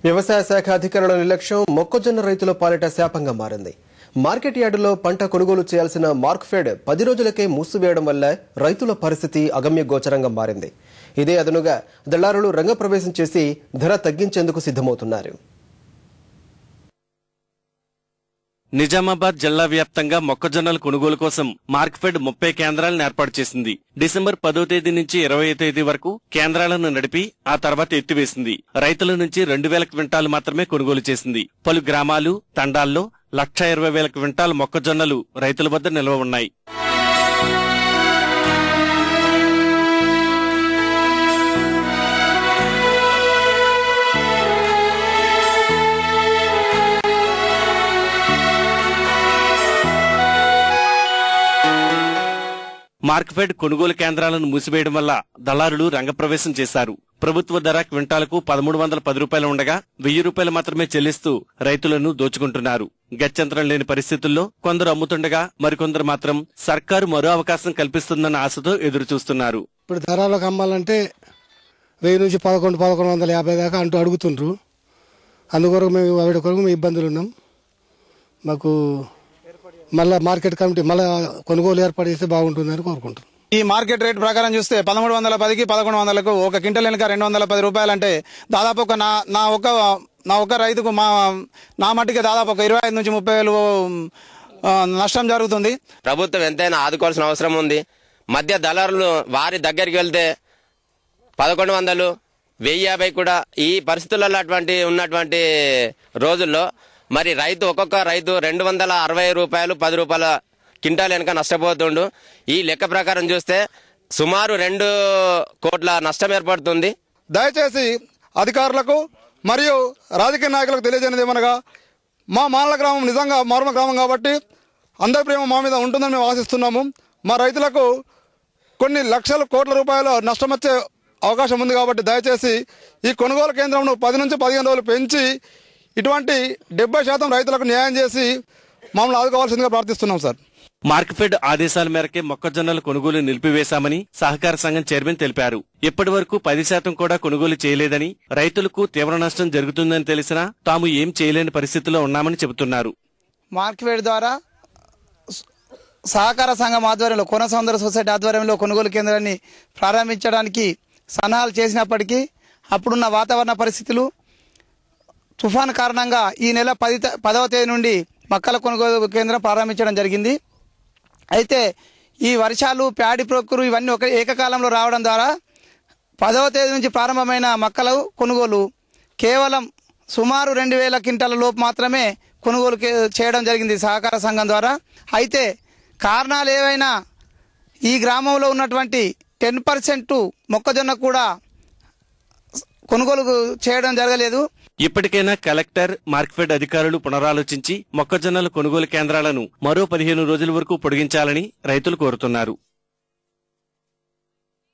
వ్యవసాయ శాఖ అధికారుల నిర్లక్ష్యం మొక్కజొన్న రైతుల పాలిట శాపంగా మారింది. మార్కెట్ యార్డులో పంట కొనుగోలు చేయాల్సిన మార్క్ఫెడ్ 10 రోజులకే మూసివేయడం వల్ల రైతుల పరిస్థితి అగమ్య గోచరంగా మారింది. ఇదే అదనుగా దళారులు రంగప్రవేశం చేసి ధర తగ్గించేందుకు సిద్ధమవుతున్నారు. నిజామాబాద్ జిల్లా వ్యాప్తంగా మొక్కజొన్నల కొనుగోలు కోసం మార్క్ఫెడ్ 30 కేంద్రాలను ఏర్పాటు చేసింది. డిసెంబర్ 10వ తేదీ నుంచి 20వ తేదీ వరకు కేంద్రాలను నడిపి ఆ తర్వాత ఎత్తివేసింది. రైతుల నుంచి 2000 క్వింటాలు మాత్రమే కొనుగోలు చేసింది. పలు గ్రామాలు, తండాల్లో 1,20,000 క్వింటాలు మొక్కజొన్నలు రైతుల వద్ద నిల్వ ఉన్నాయి. మార్క్ఫెడ్ కొనుగోలు కేంద్రాలను మూసివేయడం వల్ల దళారులు రంగప్రవేశం చేశారు. ప్రభుత్వ ధర క్వింటాలకు 1,310 రూపాయలు ఉండగా 1,000 రూపాయలు మాత్రమే చెల్లిస్తూ రైతులను దోచుకుంటున్నారు. గత్యంతరం లేని పరిస్థితుల్లో కొందరు అమ్ముతుండగా మరికొందరు మాత్రం సర్కారు మరో అవకాశం కల్పిస్తుందన్న ఆశతో ఎదురు చూస్తున్నారు. ఇప్పుడు ధరలకు అమ్మాలంటే 1000 నుంచి 11,150 దాకా అంటూ అడుగుతుండ్రు. అందుకొరకు మేము వాటి కొరకు ఇబ్బందులు ఉన్నాం. మాకు మళ్ళా మార్కెట్ కమిటీ మళ్ళా కొనుగోలు ఏర్పాటు చేస్తే బాగుంటుందని కోరుకుంటున్నాం. ఈ మార్కెట్ రేట్ ప్రకారం చూస్తే 1310కి 1100కు ఒక క్వింటల్ వెనుక 210 రూపాయలు అంటే దాదాపు ఒక నా ఒక్క రైతుకు నా మట్టికి దాదాపు ఒక 25 నుంచి 30 వేలు నష్టం జరుగుతుంది. ప్రభుత్వం ఎంతైనా ఆదుకోవాల్సిన అవసరం ఉంది. మధ్య దళారులు వారి దగ్గరికి వెళ్తే 1100, 1050 కూడా ఈ పరిస్థితులలో ఉన్నటువంటి రోజుల్లో మరి ఒక్కొక్క రైతు 260 రూపాయలు 10 రూపాయల క్వింటాల్ వెనుక నష్టపోతుండు. ఈ లెక్క ప్రకారం చూస్తే సుమారు 2 కోట్ల నష్టం ఏర్పడుతుంది. దయచేసి అధికారులకు మరియు రాజకీయ నాయకులకు తెలియజేయనిది ఏమనగా మా మానల గ్రామం నిజంగా మారుమ గ్రామం కాబట్టి అందరి ప్రేమ మా మీద ఉంటుందని మేము ఆశిస్తున్నాము. మా రైతులకు కొన్ని లక్షల కోట్ల రూపాయల నష్టం వచ్చే అవకాశం ఉంది కాబట్టి దయచేసి ఈ కొనుగోలు కేంద్రంను 10 నుంచి 15 రోజులు పెంచి ఇటువంటి 70% రైతులకు న్యాయం చేసి మమ్మల్ని ఆదుకోవాల్సిందిగా ప్రార్థిస్తున్నాం సార్. మార్క్ఫెడ్ ఆదేశాల మేరకే మొక్కజొన్నల కొనుగోలు నిలిపివేశామని సహకార సంఘం చైర్మన్ తెలిపారు. ఇప్పటి వరకు 10% కూడా కొనుగోలు చేయలేదని, రైతులకు తీవ్ర నష్టం జరుగుతుందని తెలిసినా తాము ఏం చేయలేని పరిస్థితిలో ఉన్నామని చెబుతున్నారు. మార్క్ఫెడ్ ద్వారా సహకార సంఘం ఆధ్వర్యంలో కోన సౌందర్య సొసైటీ ఆధ్వర్యంలో కొనుగోలు కేంద్రాన్ని ప్రారంభించడానికి సన్నాహాలు చేసినప్పటికీ అప్పుడున్న వాతావరణ పరిస్థితులు, తుఫాను కారణంగా ఈ నెల 10వ తేదీ నుండి మొక్కల కొనుగోలు కేంద్రం ప్రారంభించడం జరిగింది. అయితే ఈ వర్షాలు, ప్యాడి ప్రొక్కురు ఇవన్నీ ఏకకాలంలో రావడం ద్వారా 10వ తేదీ నుంచి ప్రారంభమైన మొక్కల కొనుగోలు కేవలం సుమారు 2,000 క్వింటాల లోపు మాత్రమే కొనుగోలు చేయడం జరిగింది సహకార సంఘం ద్వారా. అయితే కారణాలు ఏవైనా ఈ గ్రామంలో ఉన్నటువంటి 10% మొక్కజొన్న కూడా కొనుగోలు చేయడం జరగలేదు. ఇప్పటికైనా కలెక్టర్, మార్క్ఫెడ్ అధికారులు పునరాలోచించి మొక్కజొన్నల కొనుగోలు కేంద్రాలను మరో 15 రోజుల వరకు పొడిగించాలని రైతులు కోరుతున్నారు.